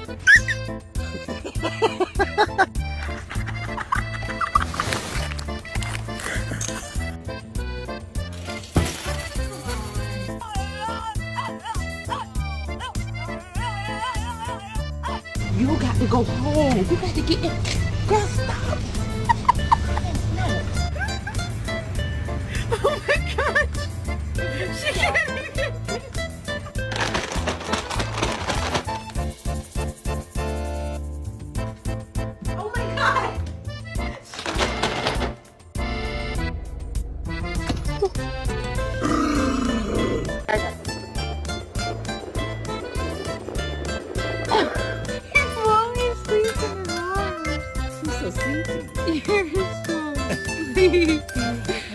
You got to go home. You got to get it. Girl, stop. No. Oh my gosh. She can't